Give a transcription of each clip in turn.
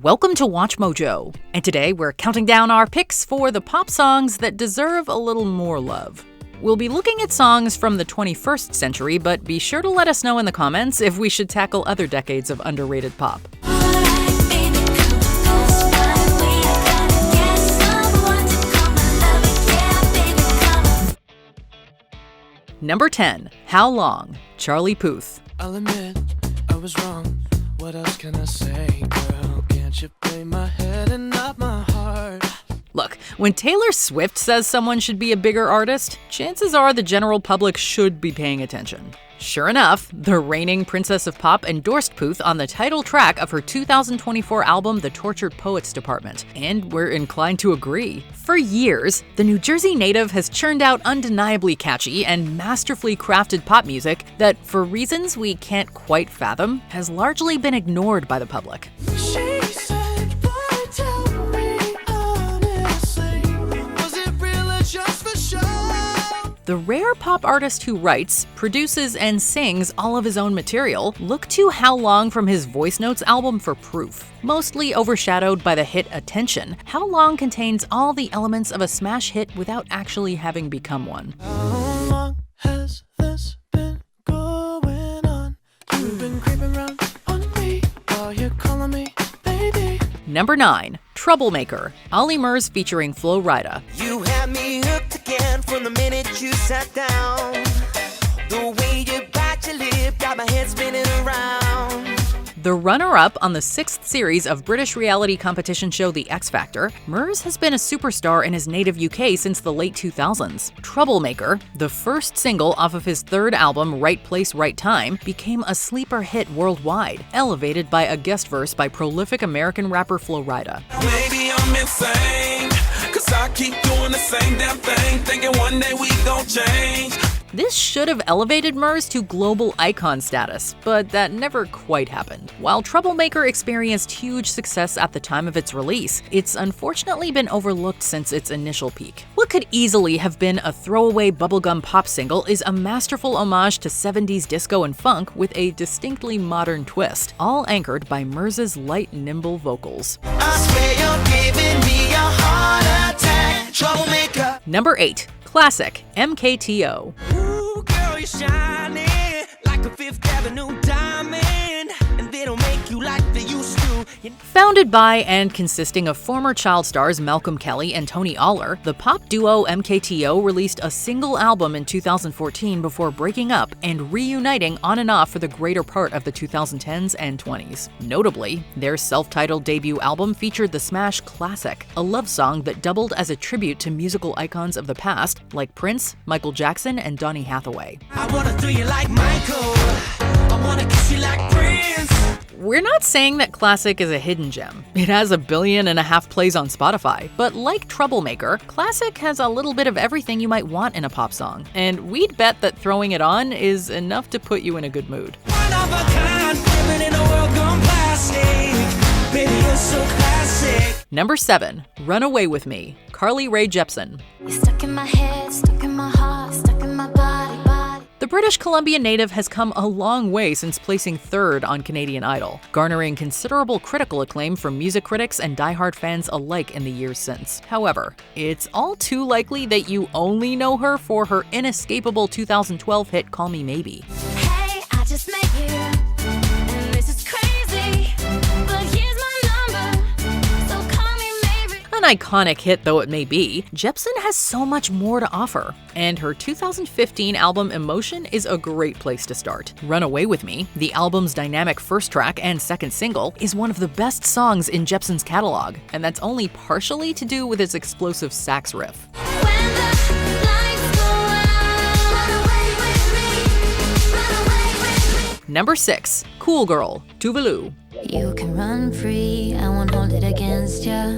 Welcome to Watch Mojo, and today we're counting down our picks for the pop songs that deserve a little more love. We'll be looking at songs from the 21st century, but be sure to let us know in the comments if we should tackle other decades of underrated pop. Number 10, How Long, Charli Puth. I'll admit I was wrong. What else can I say, girl? Can't you play my head and not my heart? Look, when Taylor Swift says someone should be a bigger artist, chances are the general public should be paying attention. Sure enough, the reigning Princess of Pop endorsed Puth on the title track of her 2024 album, The Tortured Poets Department, and we're inclined to agree. For years, the New Jersey native has churned out undeniably catchy and masterfully crafted pop music that, for reasons we can't quite fathom, has largely been ignored by the public. She said, boy, tell me honestly, was it real or just for show? The rare pop artist who writes, produces, and sings all of his own material, look to How Long from his Voice Notes album for proof. Mostly overshadowed by the hit Attention, How Long contains all the elements of a smash hit without actually having become one. How long has this been going on? You've been creeping around on me while you're calling me baby. Number 9, Troublemaker, Ollie Murs featuring Flo Rida. You had me hooked again from the minute you sat down. The way you bite your lip got my head spinning around. The runner-up on the 6th series of British reality competition show The X Factor, Murs has been a superstar in his native UK since the late 2000s. Troublemaker, the first single off of his third album Right Place, Right Time, became a sleeper hit worldwide, elevated by a guest verse by prolific American rapper Flo Rida. Maybe I'm insane, 'cause I keep doing the same damn thing, thinking one day we gon' change. This should have elevated Murs to global icon status, but that never quite happened. While Troublemaker experienced huge success at the time of its release, it's unfortunately been overlooked since its initial peak. What could easily have been a throwaway bubblegum pop single is a masterful homage to 70s disco and funk with a distinctly modern twist, all anchored by Murs' light, nimble vocals. I swear you're giving me a heart attack. Troublemaker. Number 8, Classic, MKTO. Ooh, girl, you're shining like a Fifth Avenue diamond, and they don't make you like they used to. Founded by and consisting of former child stars Malcolm Kelly and Tony Aller, the pop duo MKTO released a single album in 2014 before breaking up and reuniting on and off for the greater part of the 2010s and 20s. Notably, their self-titled debut album featured the smash Classic, a love song that doubled as a tribute to musical icons of the past like Prince, Michael Jackson, and Donny Hathaway. I wanna do you like Michael. I wanna kiss you like Prince. We're not saying that Classic is a hidden gem. It has 1.5 billion plays on Spotify. But like Troublemaker, Classic has a little bit of everything you might want in a pop song. And we'd bet that throwing it on is enough to put you in a good mood. One of a kind, living in a world gone plastic. Baby, you're so classic. Number 7, Run Away With Me, Carly Rae Jepsen. You're stuck in my head, stuck in my heart, stuck in my body. The British Columbia native has come a long way since placing 3rd on Canadian Idol, garnering considerable critical acclaim from music critics and diehard fans alike in the years since. However, it's all too likely that you only know her for her inescapable 2012 hit Call Me Maybe. Hey, I just met you, and this is crazy, but here's my number, so call me maybe. An iconic hit though it may be, Jepsen has so much more to offer, and her 2015 album Emotion is a great place to start. Run Away With Me, the album's dynamic first track and second single, is one of the best songs in Jepsen's catalog, and that's only partially to do with its explosive sax riff. When the lights go out, run away with me, run away with me. Number 6, Cool Girl, Tuvalu. You can run free, I won't hold it against ya.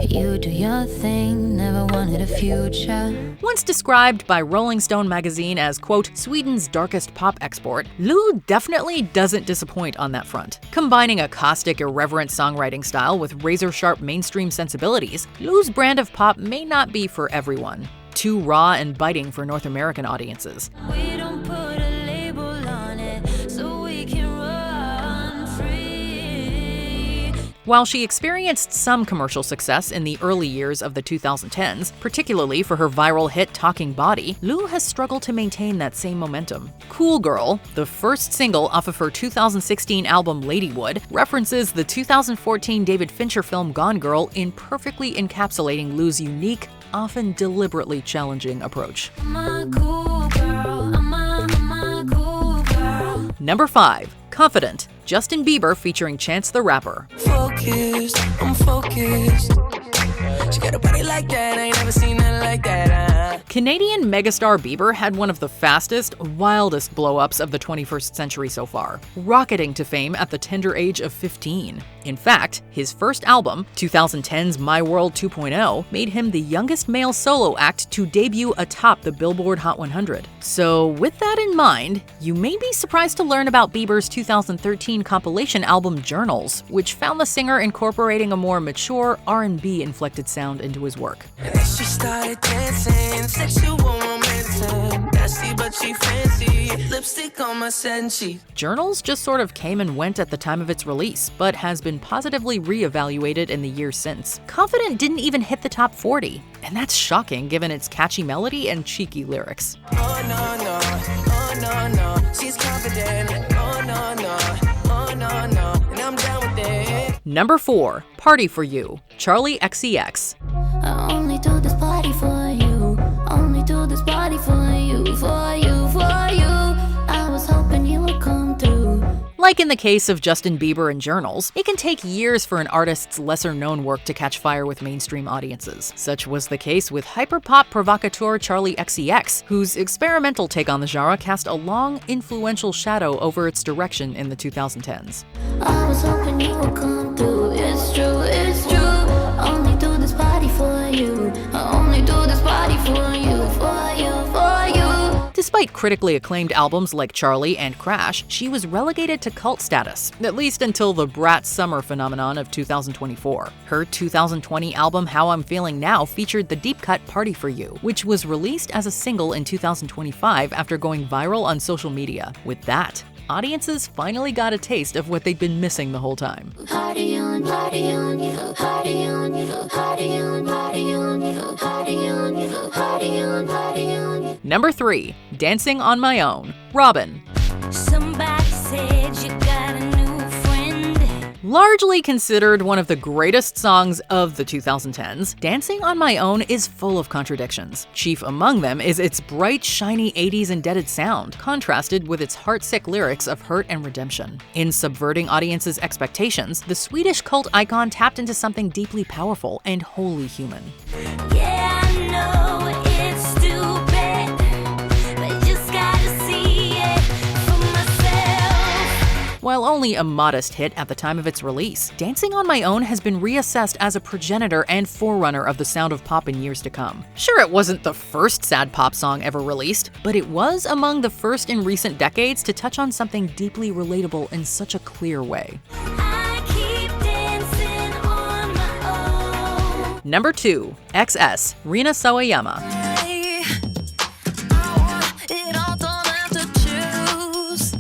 You do your thing, never wanted a future. Once described by Rolling Stone magazine as, quote, Sweden's darkest pop export, Lou definitely doesn't disappoint on that front. Combining a caustic, irreverent songwriting style with razor-sharp mainstream sensibilities, Lou's brand of pop may not be for everyone. Too raw and biting for North American audiences. We don't put a label on it, so we can run free. While she experienced some commercial success in the early years of the 2010s, particularly for her viral hit Talking Body, Lu has struggled to maintain that same momentum. Cool Girl, the first single off of her 2016 album Ladywood, references the 2014 David Fincher film Gone Girl in perfectly encapsulating Lu's unique, often deliberately challenging approach. Number 5. Confident, Justin Bieber featuring Chance the Rapper. Focused, I'm focused. She got a body like that, I ain't never seen nothing like that. Canadian megastar Bieber had one of the fastest, wildest blow-ups of the 21st century so far, rocketing to fame at the tender age of 15. In fact, his first album, 2010's My World 2.0, made him the youngest male solo act to debut atop the Billboard Hot 100. So with that in mind, you may be surprised to learn about Bieber's 2013 compilation album Journals, which found the singer incorporating a more mature, R&B-inflected sound into his work. She started dancing, sexual romancing. Nasty but she fancy, lipstick on my sensi. Journals just sort of came and went at the time of its release, but has been positively re-evaluated in the years since. Confident didn't even hit the top 40, and that's shocking given its catchy melody and cheeky lyrics. Oh no, she's confident. Oh no, and I'm down with it. Number 4. Party for You, Charli XCX. I only do this party for you. Only do this party for you, for you, for you. I was hoping you would come through. Like in the case of Justin Bieber and Journals, it can take years for an artist's lesser-known work to catch fire with mainstream audiences. Such was the case with hyperpop provocateur Charli XCX, whose experimental take on the genre cast a long, influential shadow over its direction in the 2010s. I was hoping you would come through. It's true, it's true. Only do this party for you. I only do this party for you, for you, for you. Despite critically acclaimed albums like Charli and Crash, she was relegated to cult status, at least until the Brat Summer phenomenon of 2024. Her 2020 album How I'm Feeling Now featured the deep cut Party for You, which was released as a single in 2025 after going viral on social media. With that, audiences finally got a taste of what they'd been missing the whole time. Party on, party on, you go, party on, you go, party on, party on, you go, party on, you go, party on, party on. Number 3. Dancing on My Own, Robin. Somebody said you got a new friend. Largely considered one of the greatest songs of the 2010s, Dancing on My Own is full of contradictions. Chief among them is its bright, shiny 80s indebted sound, contrasted with its heartsick lyrics of hurt and redemption. In subverting audiences' expectations, the Swedish cult icon tapped into something deeply powerful and wholly human. Yeah, I know it's stupid, but just gotta see it for myself. While only a modest hit at the time of its release, Dancing on My Own has been reassessed as a progenitor and forerunner of the sound of pop in years to come. Sure, it wasn't the first sad pop song ever released, but it was among the first in recent decades to touch on something deeply relatable in such a clear way. I keep dancing on my own. Number 2. XS, Rina Sawayama. It all don't have to choose.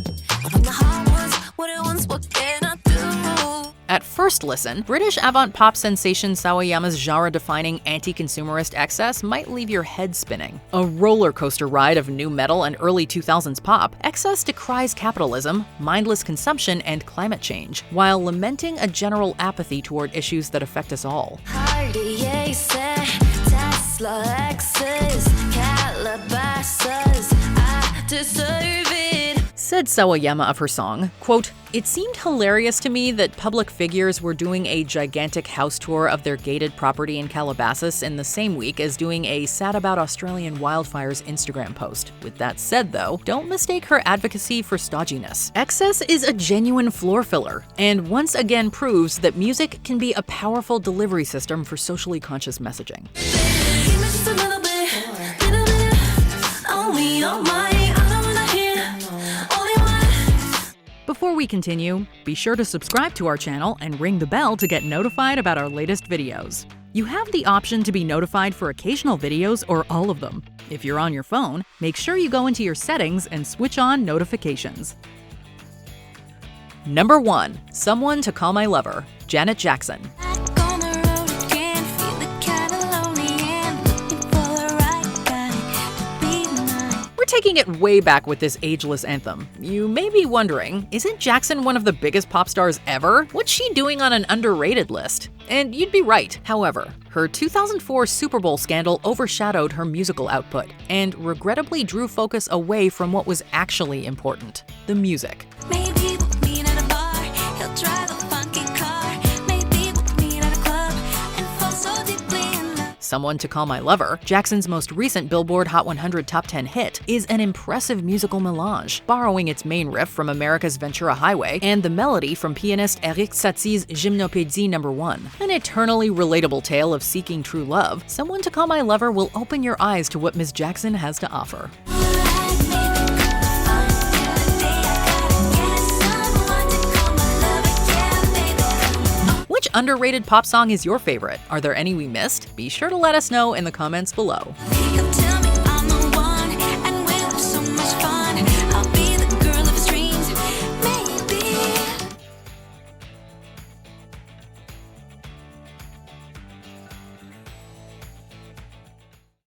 When the heart wants what it wants, what can I do? At first listen, British avant-pop sensation Sawayama's genre-defining anti-consumerist excess might leave your head spinning. A roller coaster ride of new metal and early 2000s pop, Excess decries capitalism, mindless consumption, and climate change, while lamenting a general apathy toward issues that affect us all. Tesla, Lexus, Calabasas, I deserve it. Said Sawayama of her song, quote, "It seemed hilarious to me that public figures were doing a gigantic house tour of their gated property in Calabasas in the same week as doing a sad about Australian wildfires Instagram post. With that said though, don't mistake her advocacy for stodginess. Excess is a genuine floor filler, and once again proves that music can be a powerful delivery system for socially conscious messaging." Give me just a little bit, only on my, I don't wanna hear, only one. Before we continue, be sure to subscribe to our channel and ring the bell to get notified about our latest videos. You have the option to be notified for occasional videos or all of them. If you're on your phone, make sure you go into your settings and switch on notifications. Number 1. Someone to Call My Lover, Janet Jackson. On the road again, feeling kinda lonely and looking for the right guy to be mine. We're taking it way back with this ageless anthem. You may be wondering, isn't Jackson one of the biggest pop stars ever? What's she doing on an underrated list? And you'd be right. However, her 2004 Super Bowl scandal overshadowed her musical output and regrettably drew focus away from what was actually important: the music. Maybe we'll meet at a bar, he'll drive a funky car. Maybe we'll meet at a club and fall so deeply in love. Someone to Call My Lover, Jackson's most recent Billboard Hot 100 Top 10 hit, is an impressive musical melange, borrowing its main riff from America's Ventura Highway and the melody from pianist Eric Satie's Gymnopédie No. 1. An eternally relatable tale of seeking true love, Someone to Call My Lover will open your eyes to what Ms. Jackson has to offer. Which underrated pop song is your favorite? Are there any we missed? Be sure to let us know in the comments below.